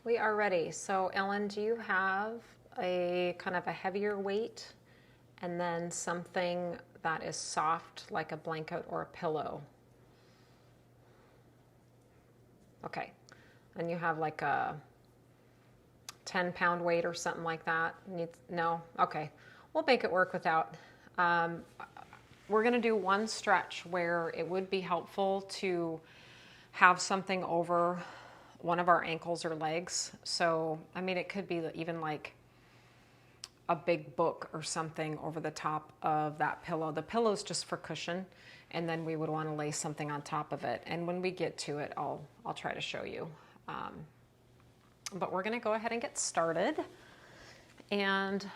We are ready. So Ellen, do you have a kind of a heavier weight and then something that is soft like a blanket or a pillow? Okay. And you have like a 10-pound weight or something like that? No? Okay. We'll make it work without. We're going to do one stretch where it would be helpful to have something over one of our ankles or legs. So, I mean, it could be even like a big book or something over the top of that pillow. The pillow's just for cushion, and then we would want to lay something on top of it. And when we get to it, I'll try to show you. But we're going to go ahead and get started. And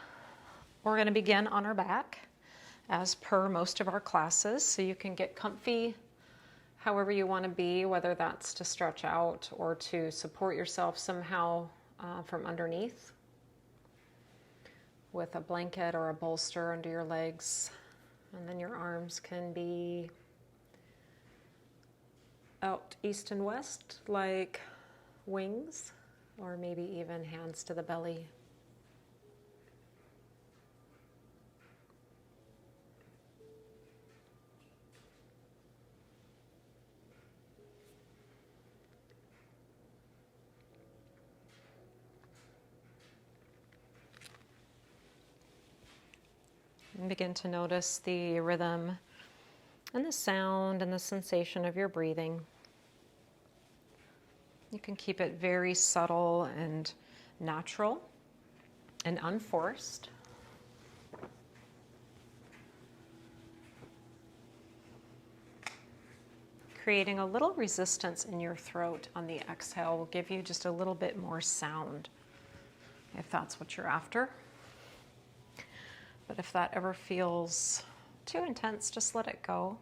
we're going to begin on our back, as per most of our classes. So you can get comfy however you want to be, whether that's to stretch out or to support yourself somehow from underneath with a blanket or a bolster under your legs. And then your arms can be out east and west like wings, or maybe even hands to the belly. And begin to notice the rhythm and the sound and the sensation of your breathing. You can keep it very subtle and natural and unforced. Creating a little resistance in your throat on the exhale will give you just a little bit more sound, if that's what you're after. But if that ever feels too intense, just let it go.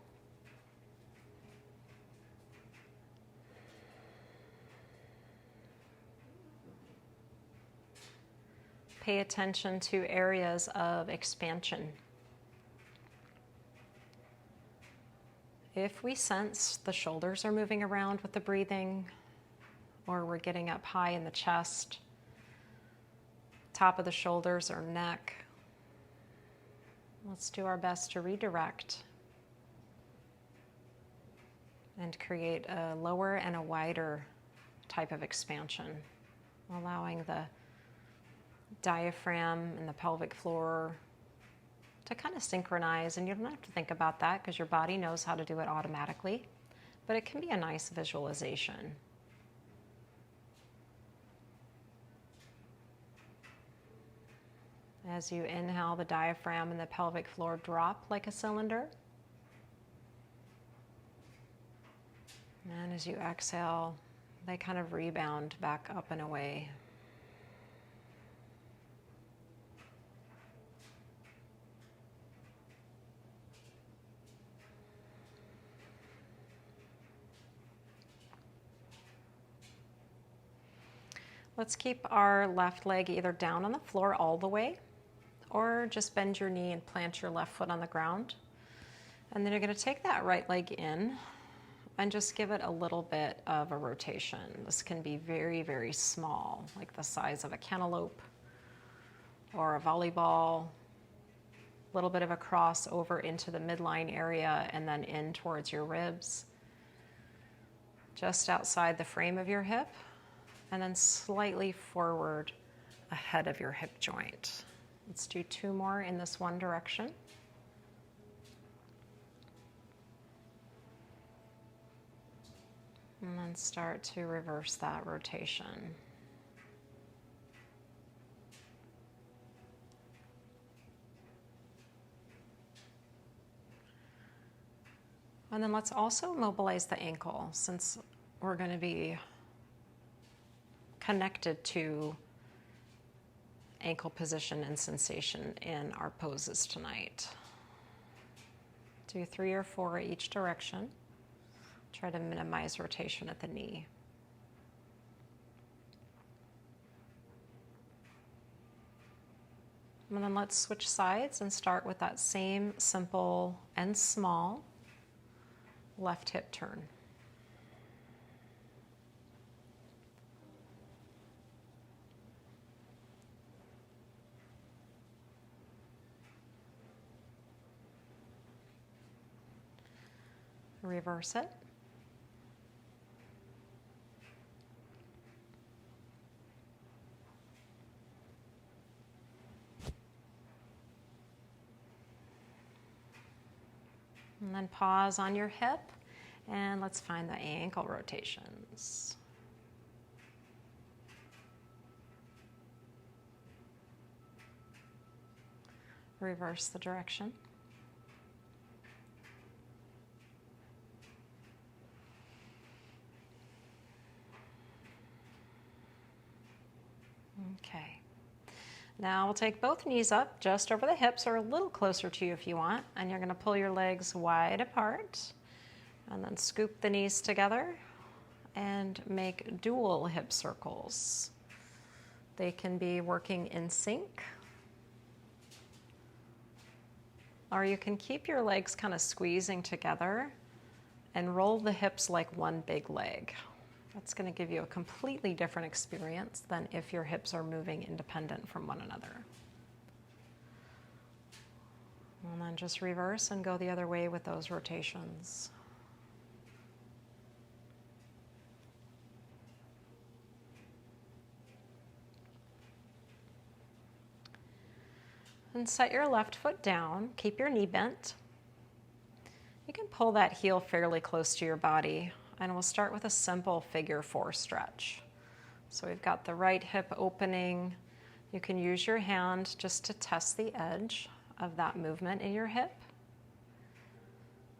Pay attention to areas of expansion. If we sense the shoulders are moving around with the breathing, or we're getting up high in the chest, top of the shoulders or neck, let's do our best to redirect and create a lower and a wider type of expansion, allowing the diaphragm and the pelvic floor to kind of synchronize. And you don't have to think about that because your body knows how to do it automatically, but it can be a nice visualization. As you inhale, the diaphragm and the pelvic floor drop like a cylinder. And as you exhale, they kind of rebound back up and away. Let's keep our left leg either down on the floor all the way, or just bend your knee and plant your left foot on the ground. And then you're going to take that right leg in and just give it a little bit of a rotation. This can be very, very small, like the size of a cantaloupe or a volleyball. A little bit of a cross over into the midline area and then in towards your ribs. Just outside the frame of your hip, and then slightly forward ahead of your hip joint. Let's do 2 more in this one direction. And then start to reverse that rotation. And then let's also mobilize the ankle, since we're going to be connected to ankle position and sensation in our poses tonight. Do 3 or 4 each direction. Try to minimize rotation at the knee. And then let's switch sides and start with that same simple and small left hip turn. Reverse it. And then pause on your hip, and let's find the ankle rotations. Reverse the direction. Okay. Now we'll take both knees up just over the hips or a little closer to you if you want, and you're going to pull your legs wide apart and then scoop the knees together and make dual hip circles. They can be working in sync, or you can keep your legs kind of squeezing together and roll the hips like one big leg. That's going to give you a completely different experience than if your hips are moving independent from one another. And then just reverse and go the other way with those rotations. And set your left foot down. Keep your knee bent. You can pull that heel fairly close to your body. And we'll start with a simple figure 4 stretch. So we've got the right hip opening. You can use your hand just to test the edge of that movement in your hip.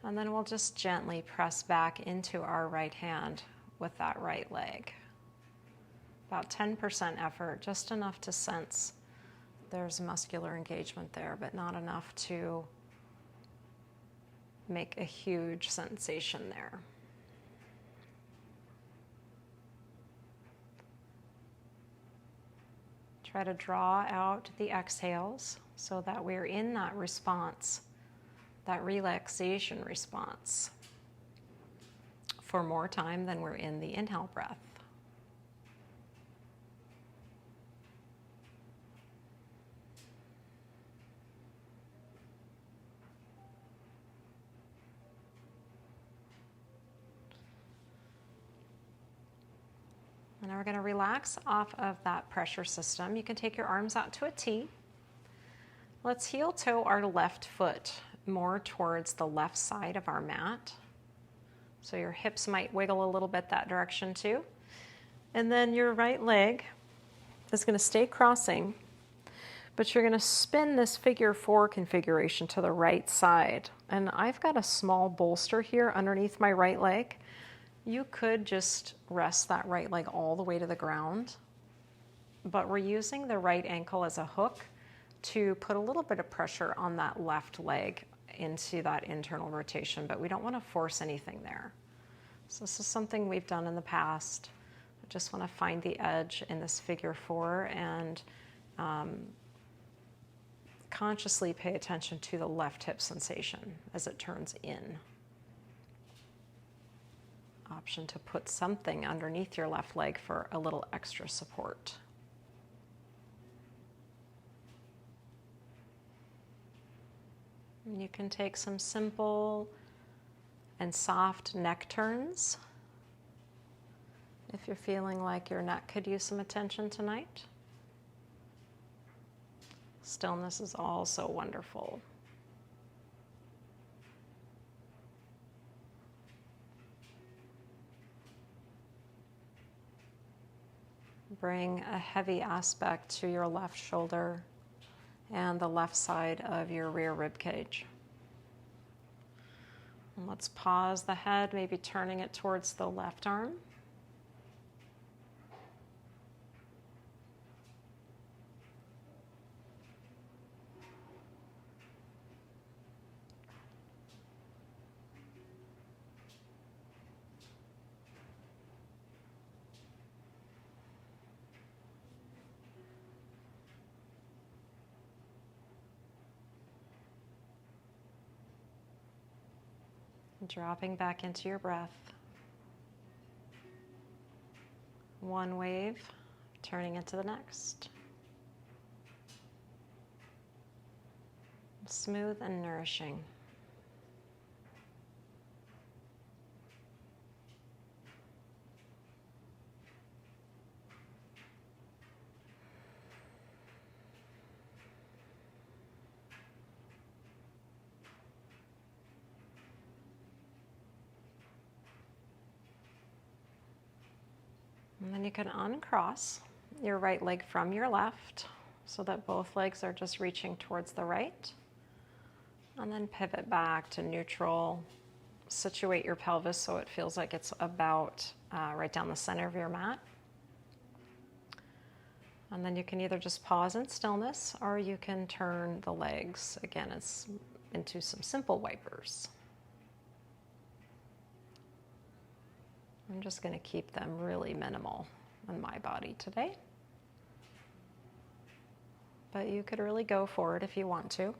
And then we'll just gently press back into our right hand with that right leg. About 10% effort, just enough to sense there's muscular engagement there, but not enough to make a huge sensation there. Try to draw out the exhales so that we're in that response, that relaxation response, for more time than we're in the inhale breath. And now we're going to relax off of that pressure system. You can take your arms out to a T. Let's heel toe our left foot more towards the left side of our mat. So your hips might wiggle a little bit that direction too. And then your right leg is going to stay crossing, but you're going to spin this figure 4 configuration to the right side. And I've got a small bolster here underneath my right leg. You could just rest that right leg all the way to the ground, but we're using the right ankle as a hook to put a little bit of pressure on that left leg into that internal rotation, but we don't want to force anything there. So this is something we've done in the past. I just want to find the edge in this figure 4 and consciously pay attention to the left hip sensation as it turns in. Option to put something underneath your left leg for a little extra support. And you can take some simple and soft neck turns if you're feeling like your neck could use some attention tonight. Stillness is also wonderful. Bring a heavy aspect to your left shoulder and the left side of your rear rib cage. And let's pause the head, maybe turning it towards the left arm. Dropping back into your breath. One wave, turning into the next. Smooth and nourishing. And then you can uncross your right leg from your left so that both legs are just reaching towards the right. And then pivot back to neutral. Situate your pelvis so it feels like it's about right down the center of your mat. And then you can either just pause in stillness, or you can turn the legs, again, into some simple wipers. I'm just going to keep them really minimal on my body today. But you could really go for it if you want to.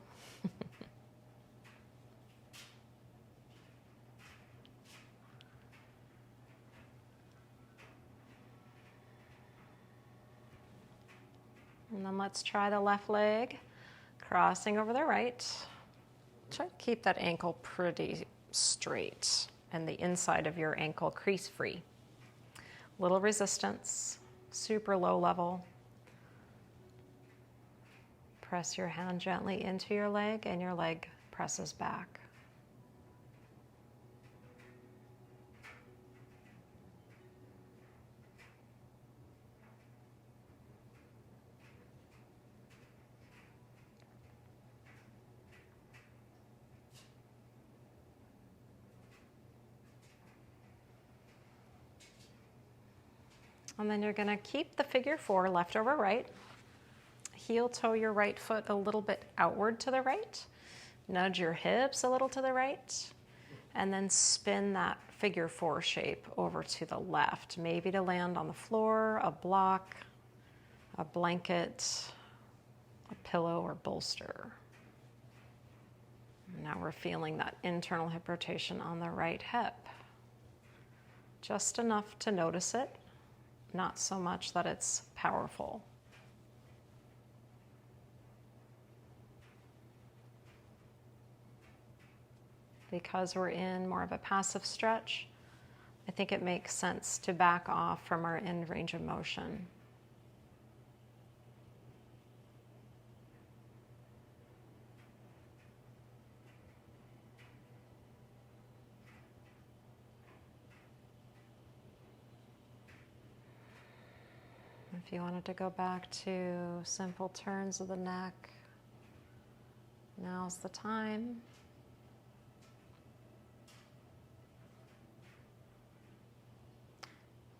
And then let's try the left leg, crossing over the right. Try to keep that ankle pretty straight and the inside of your ankle crease free. Little resistance, super low level. Press your hand gently into your leg and your leg presses back. And then you're going to keep the figure 4 left over right. Heel toe your right foot a little bit outward to the right. Nudge your hips a little to the right. And then spin that figure 4 shape over to the left, maybe to land on the floor, a block, a blanket, a pillow, or bolster. Now we're feeling that internal hip rotation on the right hip. Just enough to notice it. Not so much that it's powerful. Because we're in more of a passive stretch, I think it makes sense to back off from our end range of motion. If you wanted to go back to simple turns of the neck, now's the time.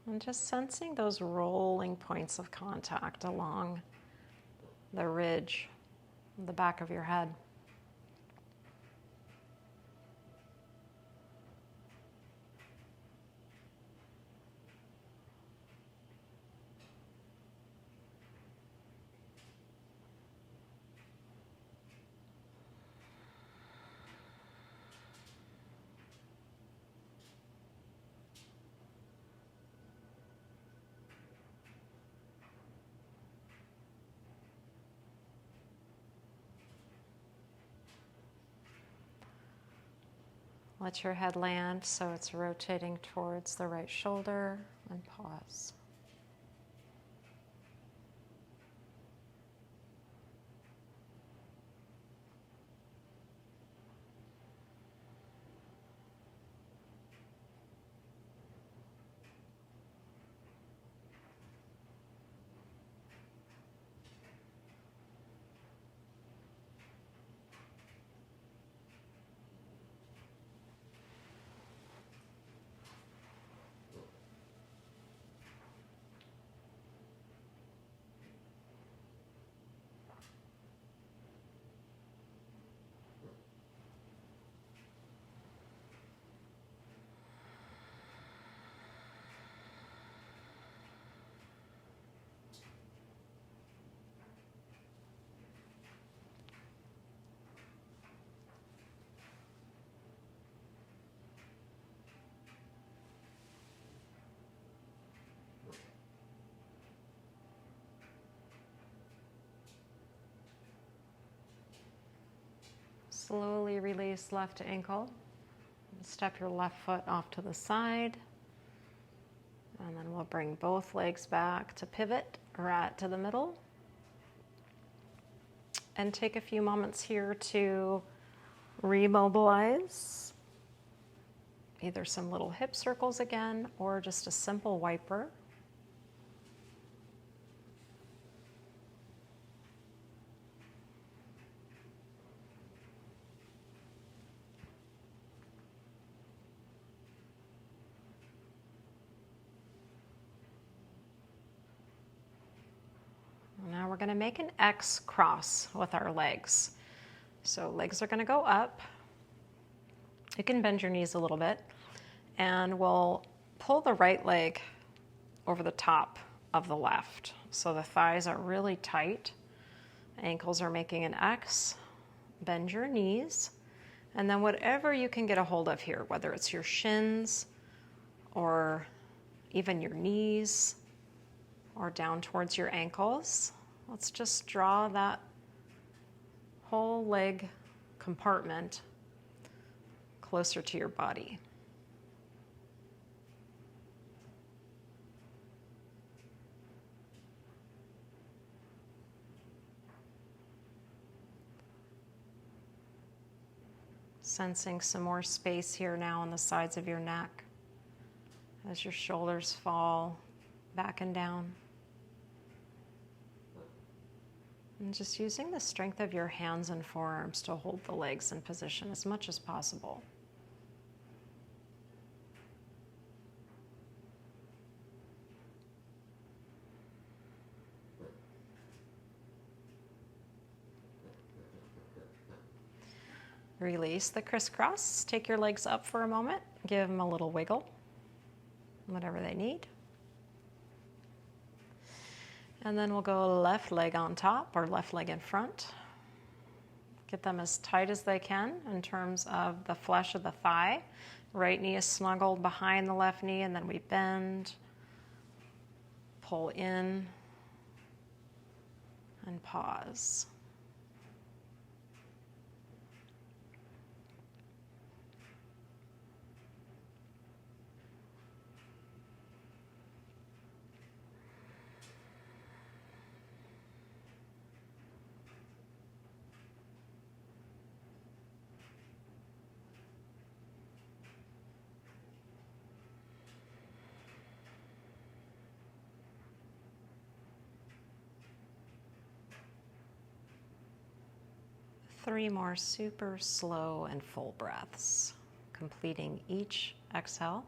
And just sensing those rolling points of contact along the ridge, the back of your head. Let your head land so it's rotating towards the right shoulder, and pause. Slowly release left ankle. Step your left foot off to the side. And then we'll bring both legs back to pivot right to the middle. And take a few moments here to remobilize. Either some little hip circles again, or just a simple wiper. we're going to make an X cross with our legs. So legs are going to go up. You can bend your knees a little bit, and we'll pull the right leg over the top of the left. So the thighs are really tight. Ankles are making an X. Bend your knees. And then whatever you can get a hold of here, whether it's your shins or even your knees or down towards your ankles, let's just draw that whole leg compartment closer to your body. Sensing some more space here now on the sides of your neck as your shoulders fall back and down. And just using the strength of your hands and forearms to hold the legs in position as much as possible. Release the crisscross. Take your legs up for a moment. Give them a little wiggle, whatever they need. And then we'll go left leg on top or left leg in front. Get them as tight as they can in terms of the flesh of the thigh. Right knee is snuggled behind the left knee, and then we bend, pull in, and pause. Three more super slow and full breaths, completing each exhale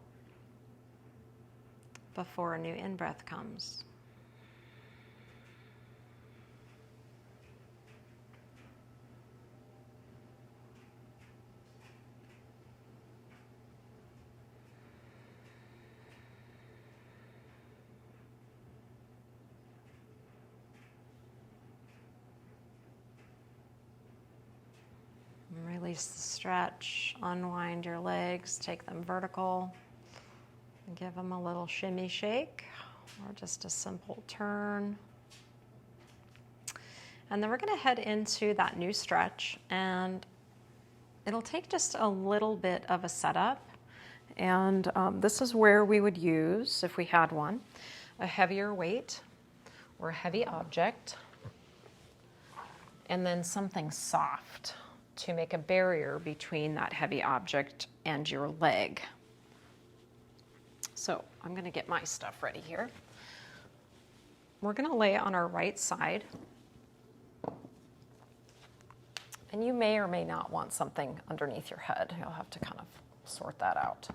before a new in-breath comes. Release the stretch, unwind your legs, take them vertical, and give them a little shimmy shake or just a simple turn. And then we're going to head into that new stretch, and it'll take just a little bit of a setup. And this is where we would use, if we had one, a heavier weight or a heavy object, and then something soft to make a barrier between that heavy object and your leg. So I'm going to get my stuff ready here. We're going to lay on our right side. And you may or may not want something underneath your head. You'll have to kind of sort that out.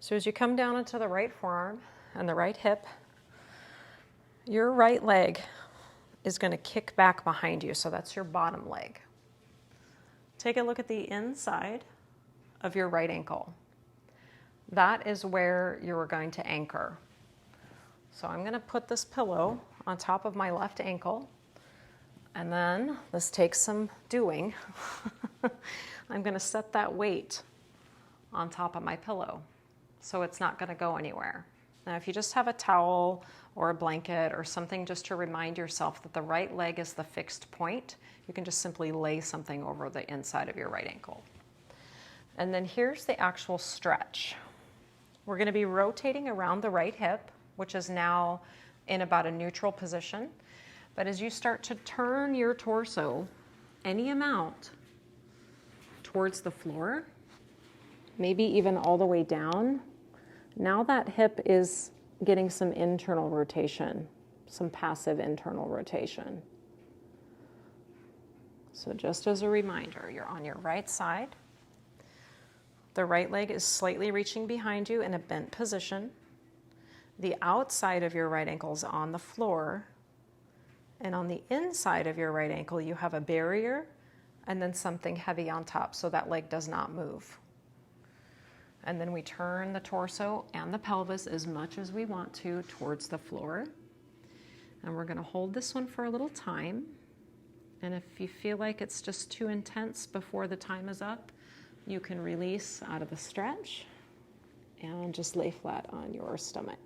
So as you come down into the right forearm and the right hip, your right leg is going to kick back behind you. So that's your bottom leg. Take a look at the inside of your right ankle. That is where you're going to anchor. So I'm going to put this pillow on top of my left ankle, and then this takes some doing. I'm going to set that weight on top of my pillow so it's not going to go anywhere. Now, if you just have a towel or a blanket or something just to remind yourself that the right leg is the fixed point, you can just simply lay something over the inside of your right ankle. And then here's the actual stretch. We're going to be rotating around the right hip, which is now in about a neutral position. But as you start to turn your torso any amount towards the floor, maybe even all the way down, now that hip is getting some internal rotation, some passive internal rotation. So just as a reminder, you're on your right side. The right leg is slightly reaching behind you in a bent position. The outside of your right ankle is on the floor, and on the inside of your right ankle, you have a barrier and then something heavy on top so that leg does not move. And then we turn the torso and the pelvis as much as we want to towards the floor. And we're going to hold this one for a little time. And if you feel like it's just too intense before the time is up, you can release out of the stretch and just lay flat on your stomach.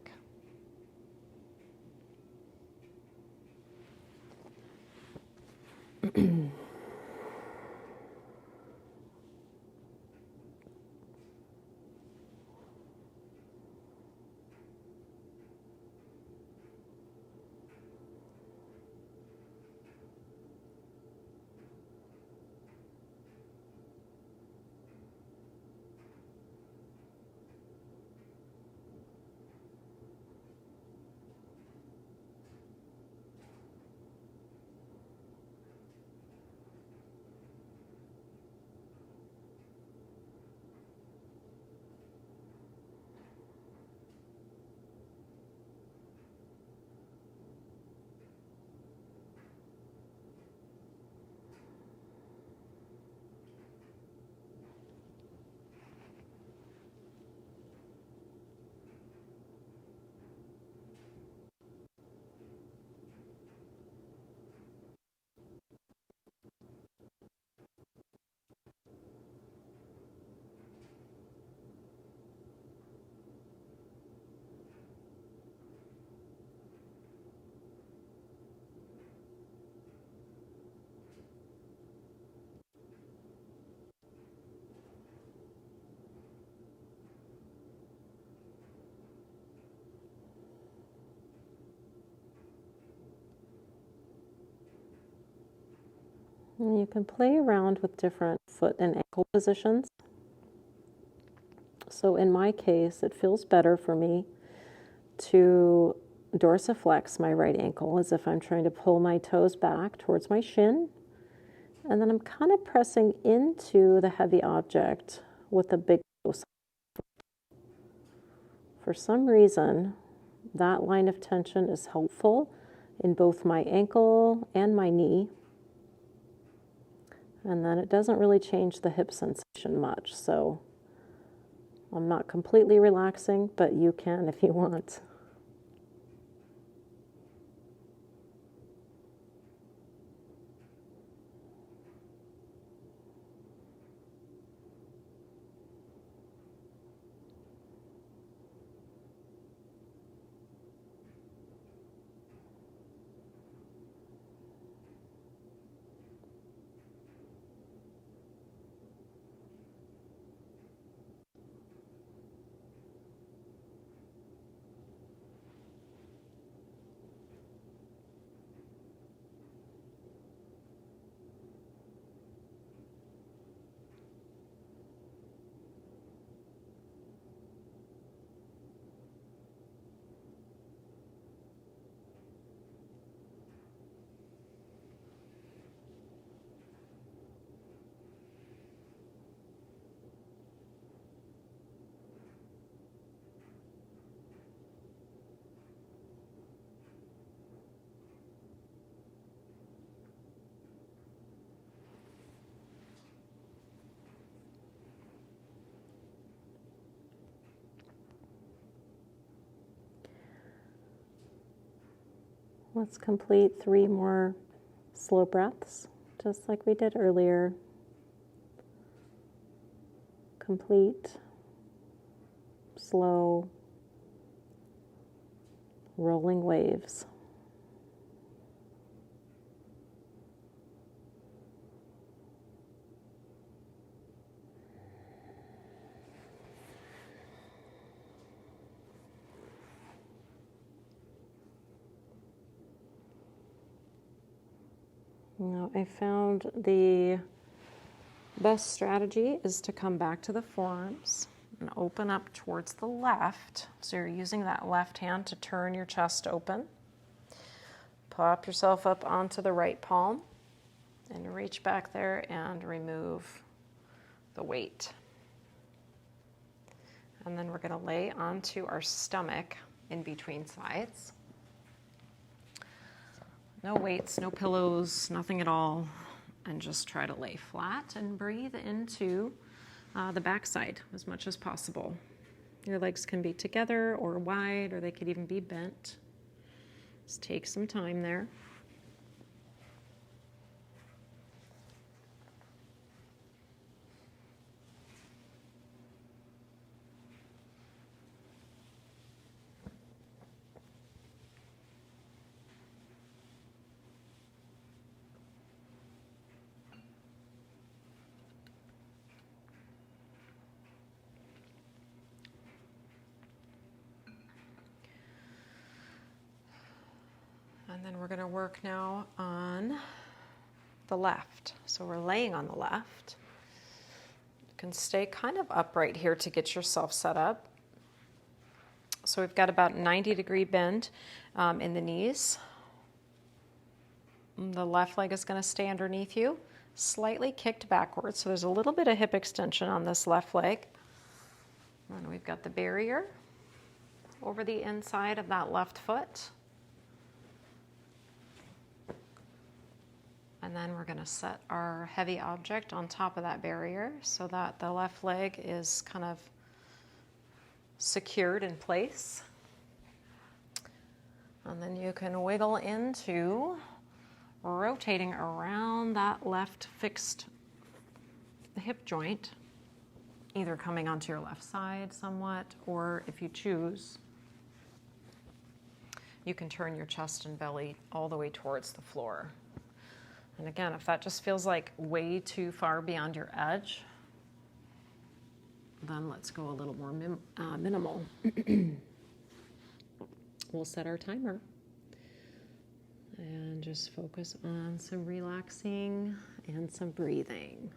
And you can play around with different foot and ankle positions. So in my case, it feels better for me to dorsiflex my right ankle as if I'm trying to pull my toes back towards my shin. And then I'm kind of pressing into the heavy object with the big toe. For some reason, that line of tension is helpful in both my ankle and my knee. And then it doesn't really change the hip sensation much. So I'm not completely relaxing, but you can if you want. Let's complete 3 more slow breaths, just like we did earlier. Complete, slow, rolling waves. Now, I found the best strategy is to come back to the forearms and open up towards the left. So you're using that left hand to turn your chest open. Pop yourself up onto the right palm and reach back there and remove the weight. And then we're going to lay onto our stomach in between sides. No weights, no pillows, nothing at all. And just try to lay flat and breathe into the backside as much as possible. Your legs can be together or wide, or they could even be bent. Just take some time there. And then we're going to work now on the left. So we're laying on the left. You can stay kind of upright here to get yourself set up. So we've got about 90-degree bend in the knees. The left leg is going to stay underneath you, slightly kicked backwards. So there's a little bit of hip extension on this left leg. And we've got the barrier over the inside of that left foot. And then we're going to set our heavy object on top of that barrier so that the left leg is kind of secured in place. And then you can wiggle into rotating around that left fixed hip joint, either coming onto your left side somewhat, or if you choose, you can turn your chest and belly all the way towards the floor. And again, if that just feels like way too far beyond your edge, then let's go a little more minimal. We'll set our timer and just focus on some relaxing and some breathing.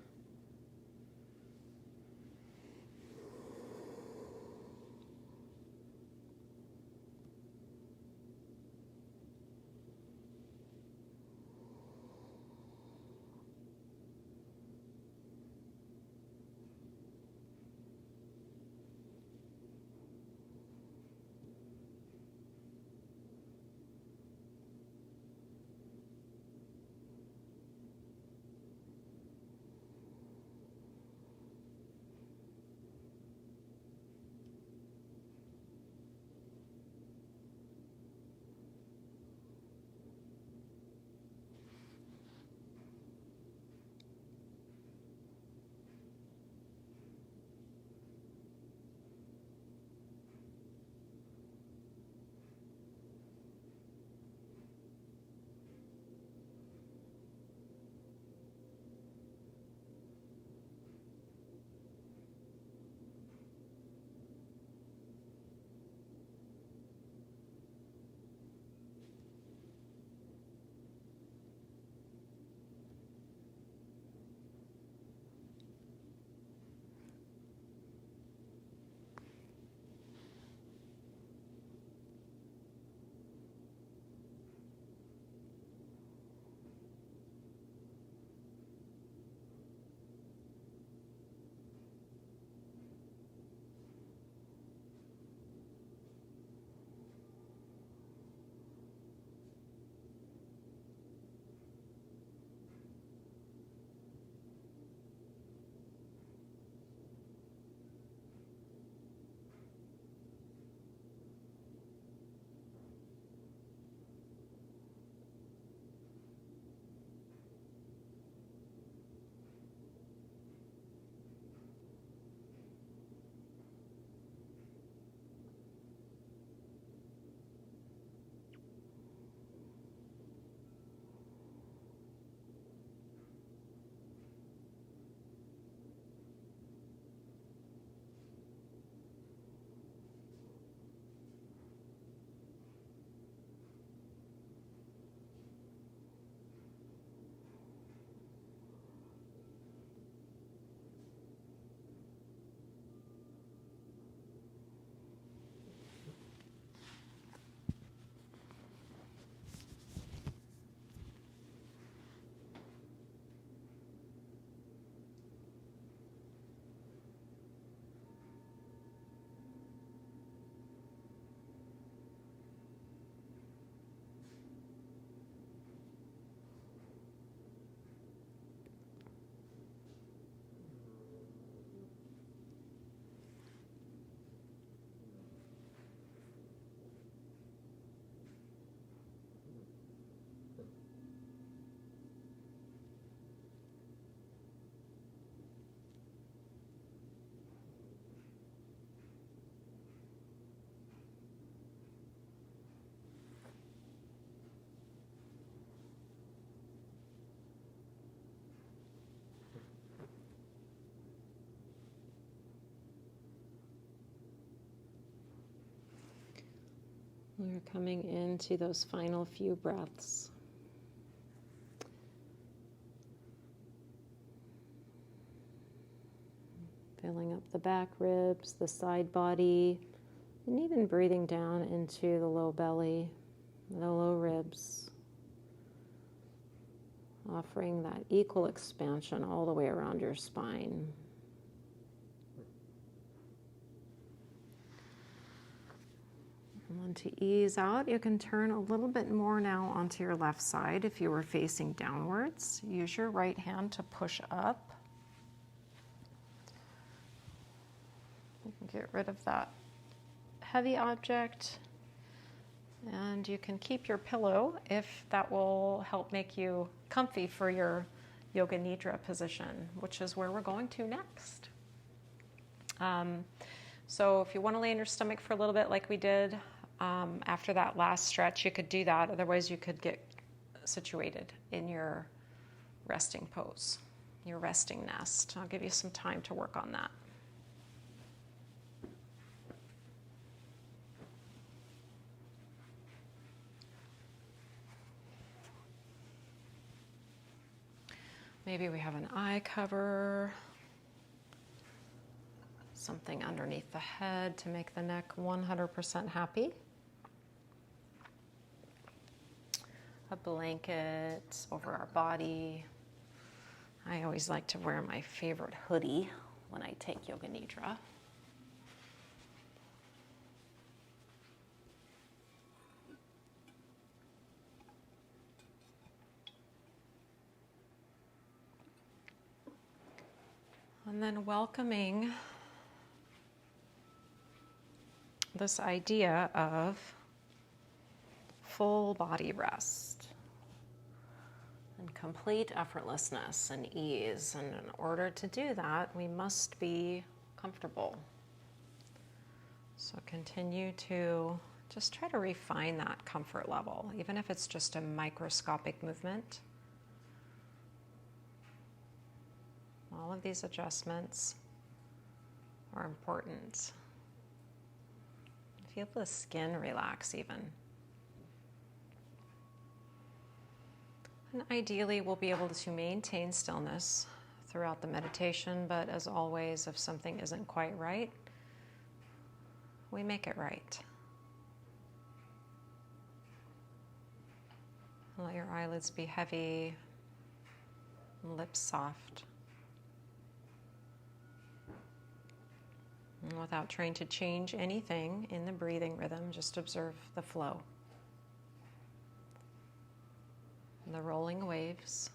You're coming into those final few breaths. Filling up the back ribs, the side body, and even breathing down into the low belly, the low ribs. Offering that equal expansion all the way around your spine. And then to ease out, you can turn a little bit more now onto your left side if you were facing downwards. Use your right hand to push up. You can get rid of that heavy object. And you can keep your pillow if that will help make you comfy for your Yoga Nidra position, which is where we're going to next. So if you want to lay on your stomach for a little bit like we did after that last stretch, you could do that. Otherwise, you could get situated in your resting pose, your resting nest. I'll give you some time to work on that. Maybe we have an eye cover, something underneath the head to make the neck 100% happy. A blanket over our body. I always like to wear my favorite hoodie when I take Yoga Nidra. And then welcoming this idea of full body rest and complete effortlessness and ease. And in order to do that, we must be comfortable. So continue to just try to refine that comfort level, even if it's just a microscopic movement. All of these adjustments are important. Feel the skin relax even. And ideally, we'll be able to maintain stillness throughout the meditation, but as always, if something isn't quite right, we make it right. Let your eyelids be heavy, lips soft. And without trying to change anything in the breathing rhythm, just observe the flow. The rolling waves.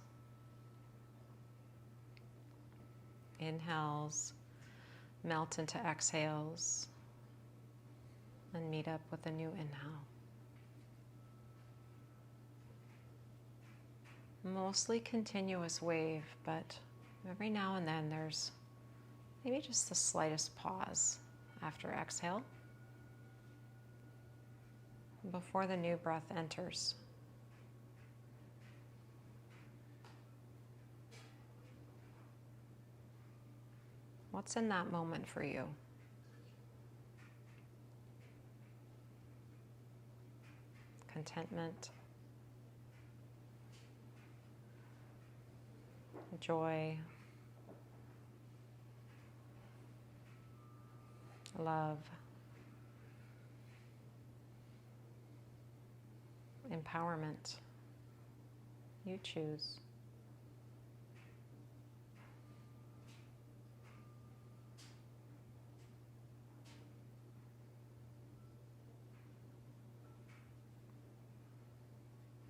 Inhales melt into exhales and meet up with a new inhale. Mostly continuous wave, but every now and then there's maybe just the slightest pause after exhale before the new breath enters. What's in that moment for you? Contentment, joy, love, empowerment. You choose.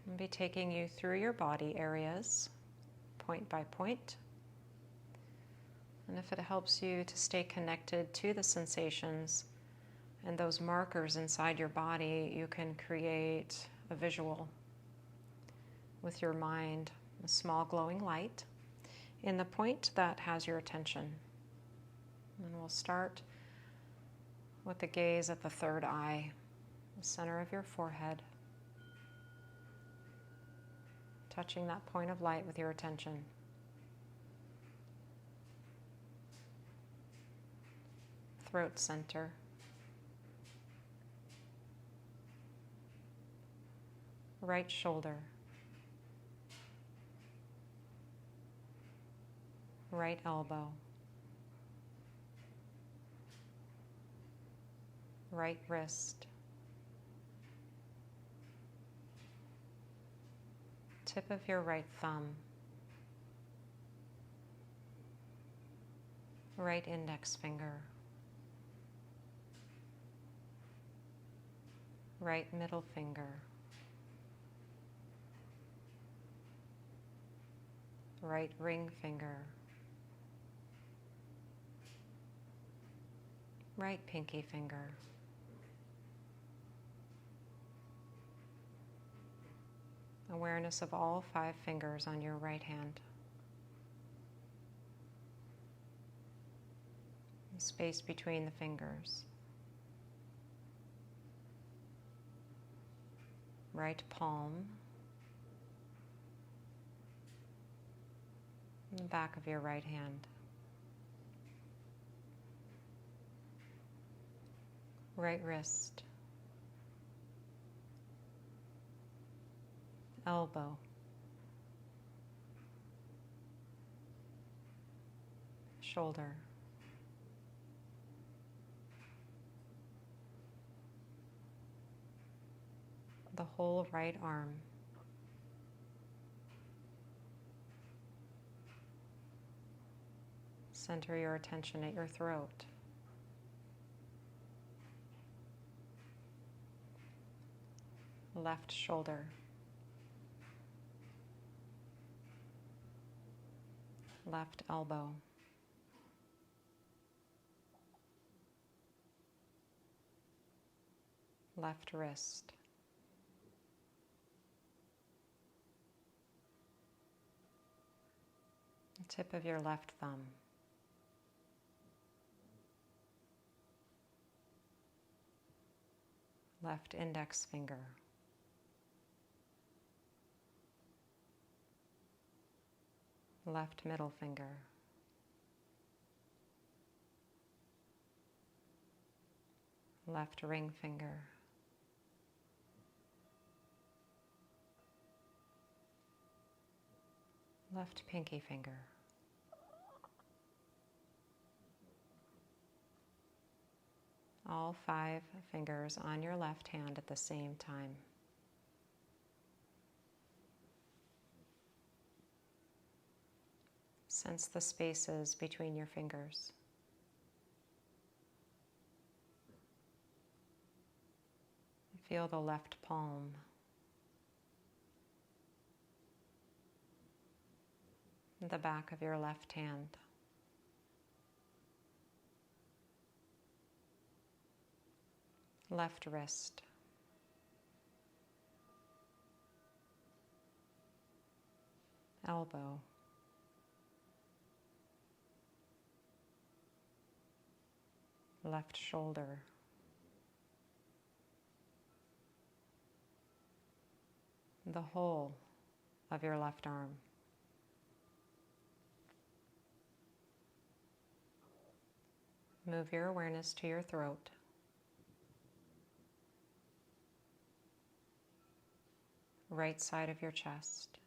I'll be taking you through your body areas, point by point. And if it helps you to stay connected to the sensations and those markers inside your body, you can create a visual with your mind, a small glowing light in the point that has your attention. And we'll start with the gaze at the third eye, the center of your forehead, touching that point of light with your attention. Throat center. right shoulder, right elbow, right wrist, tip of your right thumb, right index finger, right middle finger, right ring finger, right pinky finger, awareness of all 5 fingers on your right hand, the space between the fingers, right palm, and the back of your right hand, right wrist, elbow, shoulder, the whole right arm, center your attention at your throat, left shoulder, left elbow, left wrist, the tip of your left thumb, left index finger, left middle finger, left ring finger, left pinky finger, all 5 fingers on your left hand at the same time. Sense the spaces between your fingers. Feel the left palm, the back of your left hand, left wrist, elbow, left shoulder, the whole of your left arm. Move your awareness to your throat. Right side of your chest.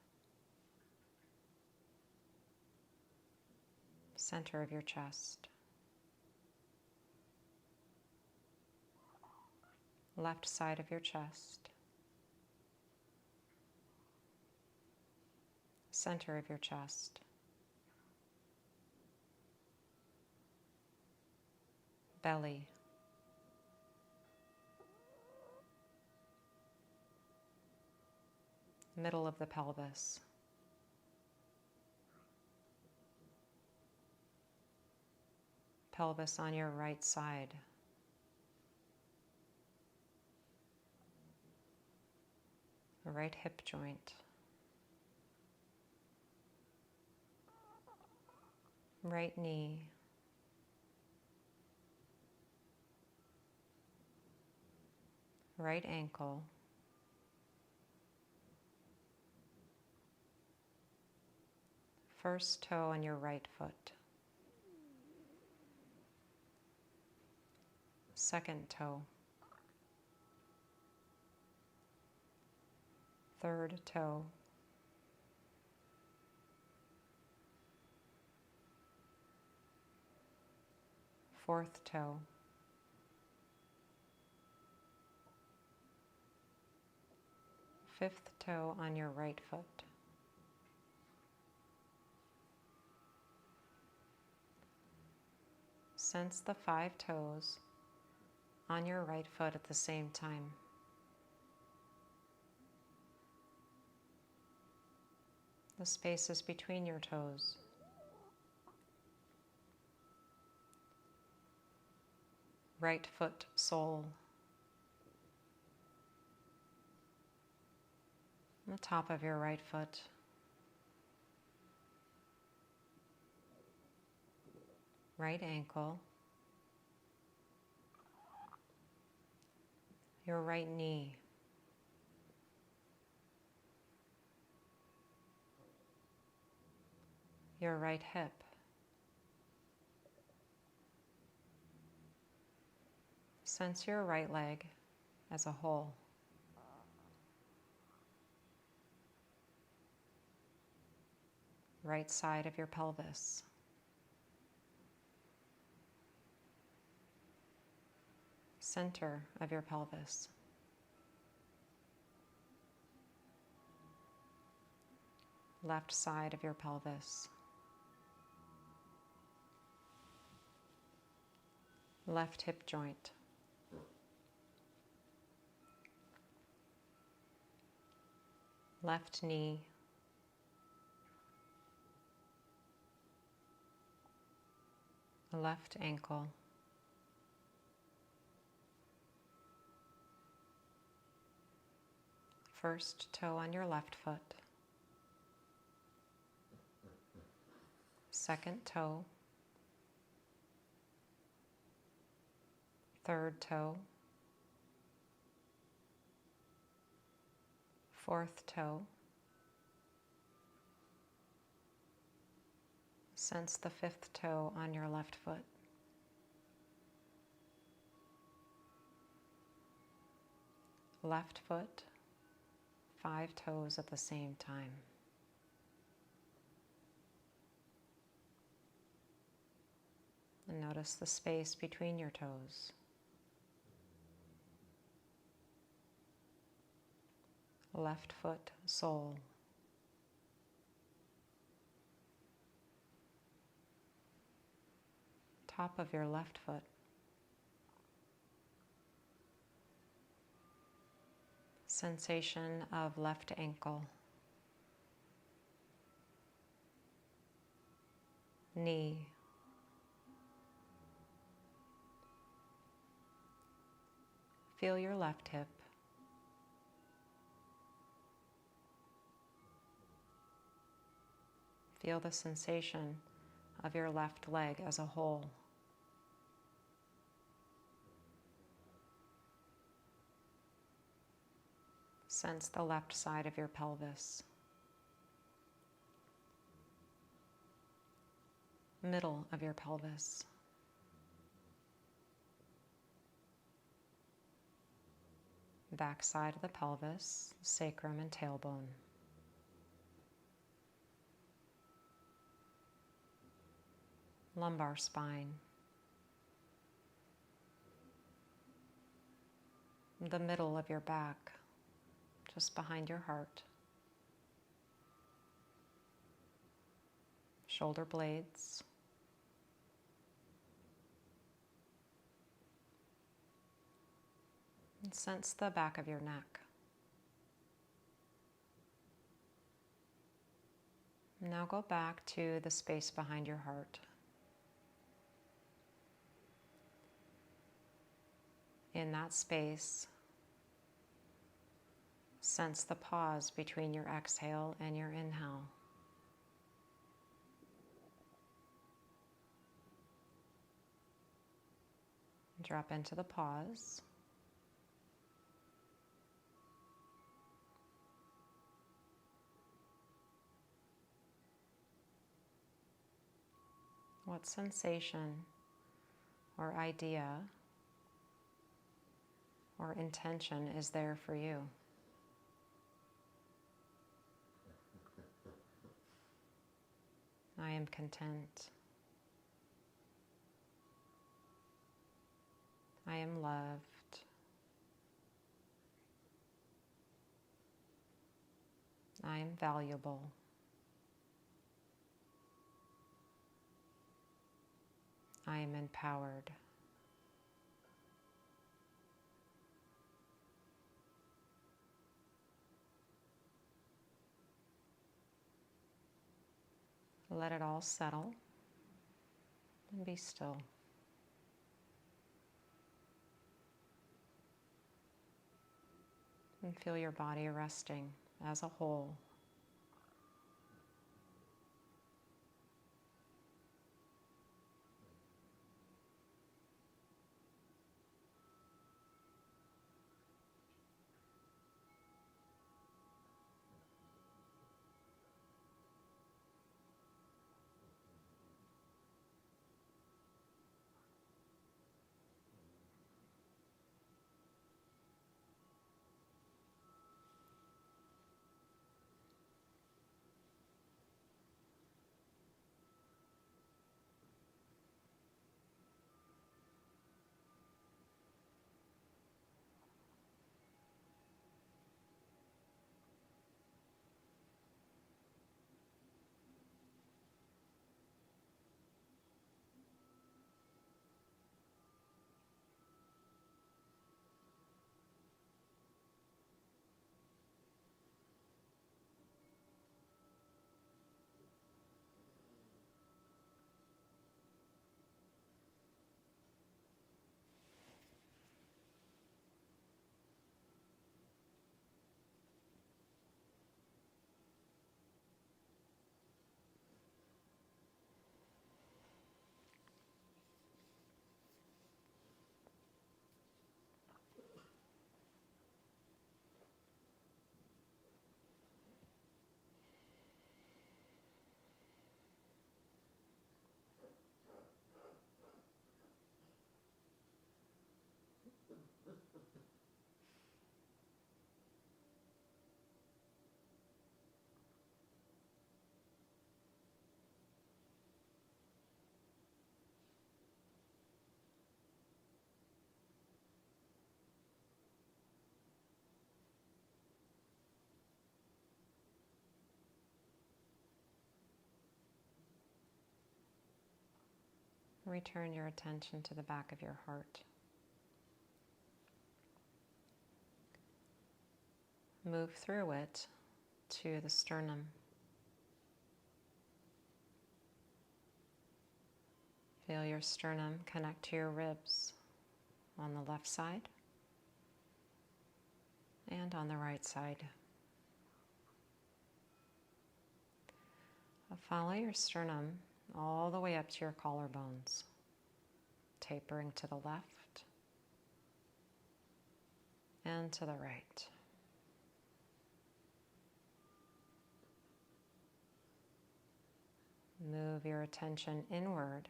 Center of your chest. Left side of your chest. Center of your chest. Belly. Middle of the pelvis. Pelvis on your right side. Right hip joint. Right knee. Right ankle. First toe on your right foot. Second toe. third toe, fourth toe, fifth toe on your right foot, sense the 5 toes on your right foot at the same time. The spaces between your toes. Right foot sole. The top of your right foot. Right ankle. Your right knee. Your right hip. Sense your right leg as a whole. Right side of your pelvis. Center of your pelvis. Left side of your pelvis. Left hip joint. Left knee. Left ankle. First toe on your left foot. Second toe. Third toe. Fourth toe. Sense the 5th toe on your left foot. Left foot, 5 toes at the same time. And notice the space between your toes. Left foot sole. Top of your left foot. Sensation of left ankle. Knee. Feel your left hip. Feel the sensation of your left leg as a whole. Sense the left side of your pelvis. Middle of your pelvis. Back side of the pelvis, sacrum and tailbone. Lumbar spine. The middle of your back, just behind your heart. Shoulder blades. And sense the back of your neck. Now go back to the space behind your heart. In that space, sense the pause between your exhale and your inhale. Drop into the pause. What sensation or idea or intention is there for you? am content. I am loved. I am valuable. I am empowered. Let it all settle and be still. And feel your body resting as a whole. Return your attention to the back of your heart. Move through it to the sternum. Feel your sternum connect to your ribs on the left side and on the right side. Follow your sternum all the way up to your collarbones, tapering to the left and to the right. Move your attention inward,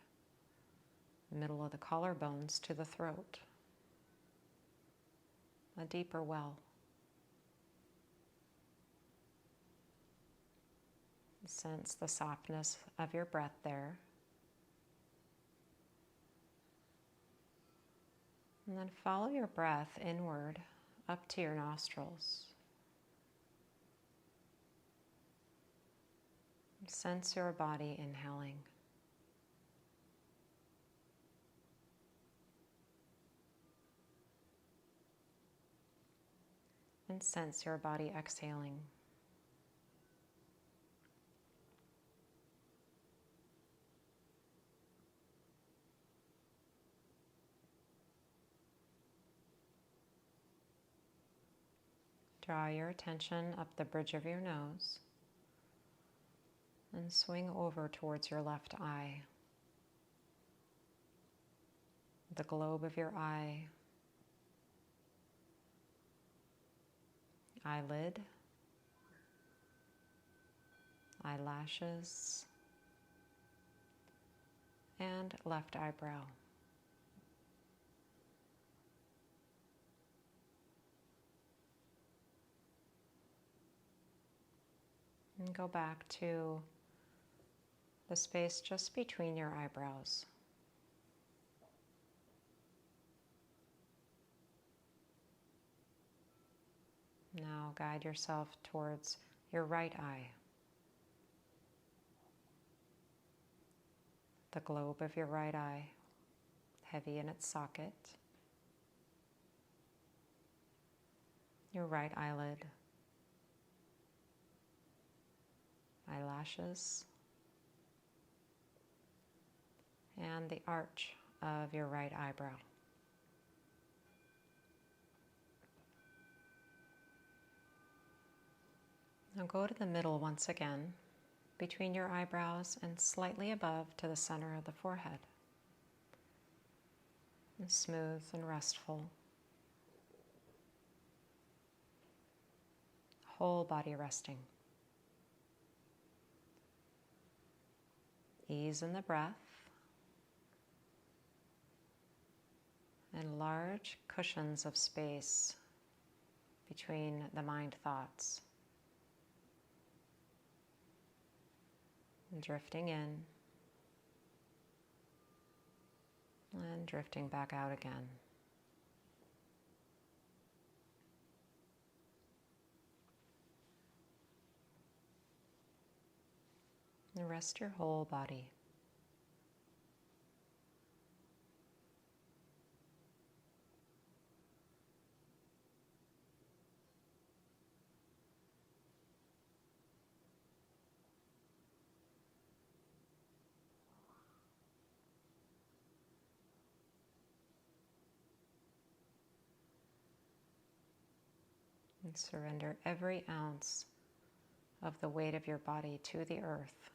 middle of the collarbones to the throat, a deeper well. Sense the softness of your breath there. And then follow your breath inward up to your nostrils. Sense your body inhaling. And sense your body exhaling. Draw your attention up the bridge of your nose and swing over towards your left eye. The globe of your eye, eyelid, eyelashes, and left eyebrow. And go back to the space just between your eyebrows. Now guide yourself towards your right eye, the globe of your right eye, heavy in its socket, your right eyelid, eyelashes, and the arch of your right eyebrow. Now go to the middle once again, between your eyebrows and slightly above to the center of the forehead. And smooth and restful. Whole body resting. Ease in the breath. And large cushions of space between the mind thoughts. And drifting in and drifting back out again. And rest your whole body. And surrender every ounce of the weight of your body to the earth.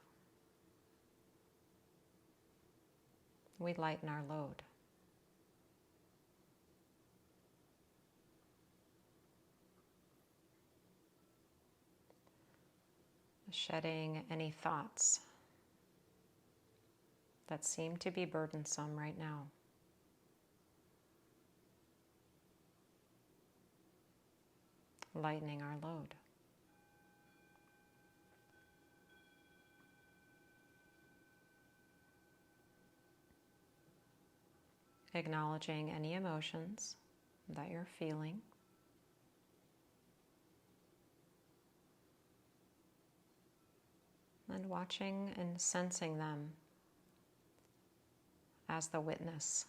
We lighten our load. Shedding any thoughts that seem to be burdensome right now. Lightening our load. Acknowledging any emotions that you're feeling. And watching and sensing them as the witness.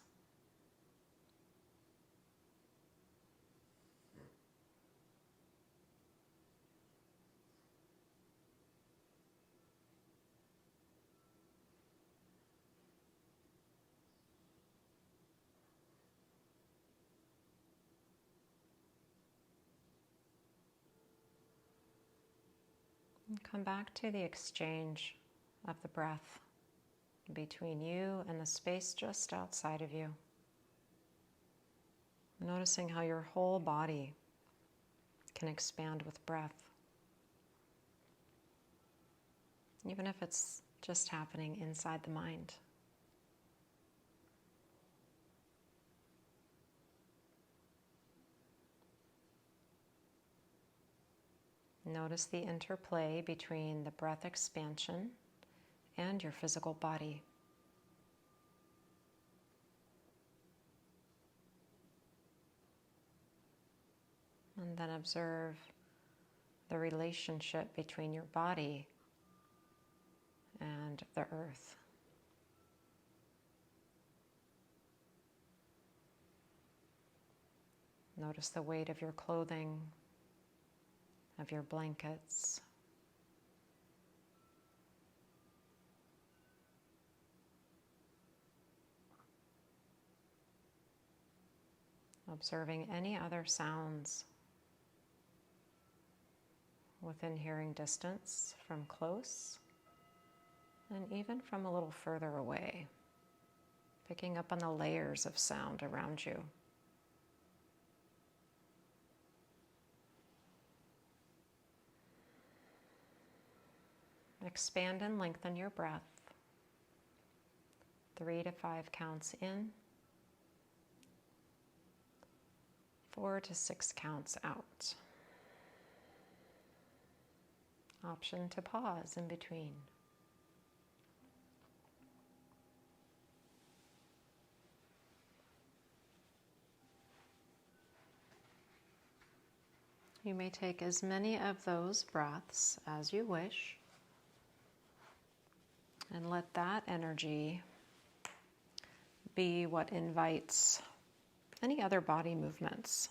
And come back to the exchange of the breath between you and the space just outside of you. Noticing how your whole body can expand with breath. Even if it's just happening inside the mind. Notice the interplay between the breath expansion and your physical body. And then observe the relationship between your body and the earth. Notice the weight of your clothing, of your blankets. Observing any other sounds within hearing distance from close and even from a little further away. Picking up on the layers of sound around you. Expand and lengthen your breath. 3 to 5 counts in. 4 to 6 counts out. Option to pause in between. You may take as many of those breaths as you wish and let that energy be what invites any other body movements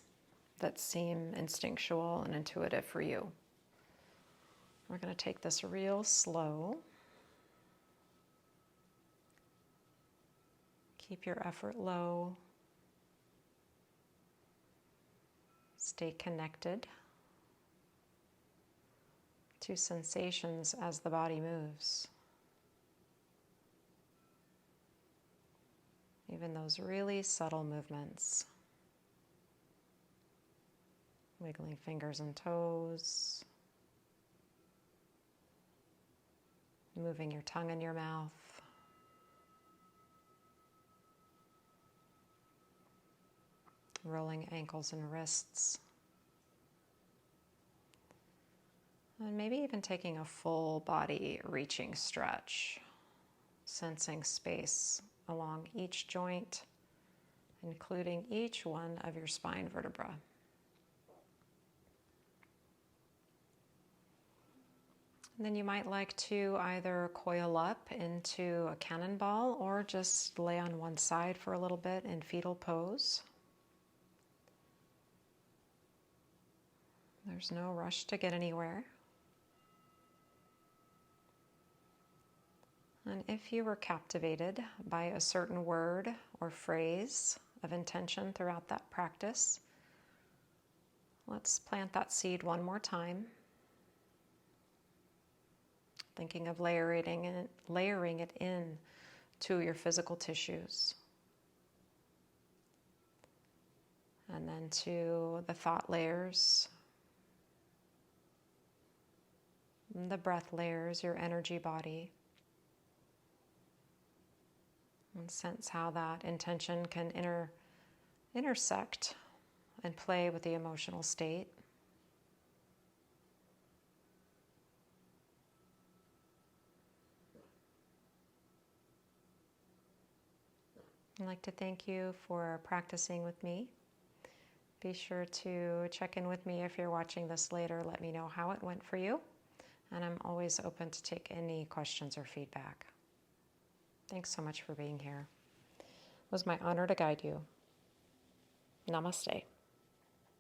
that seem instinctual and intuitive for you. We're going to take this real slow. Keep your effort low. Stay connected to sensations as the body moves. Even those really subtle movements. Wiggling fingers and toes. Moving your tongue in your mouth. Rolling ankles and wrists. And maybe even taking a full body reaching stretch. Sensing space along each joint, including each one of your spine vertebra. And then you might like to either coil up into a cannonball or just lay on one side for a little bit in fetal pose. There's no rush to get anywhere. And if you were captivated by a certain word or phrase of intention throughout that practice, let's plant that seed one more time. Thinking of layering it in to your physical tissues. And then to the thought layers, the breath layers, your energy body. And sense how that intention can intersect and play with the emotional state. I'd like to thank you for practicing with me. Be sure to check in with me if you're watching this later. Let me know how it went for you. And I'm always open to take any questions or feedback. Thanks so much for being here. It was my honor to guide you. Namaste.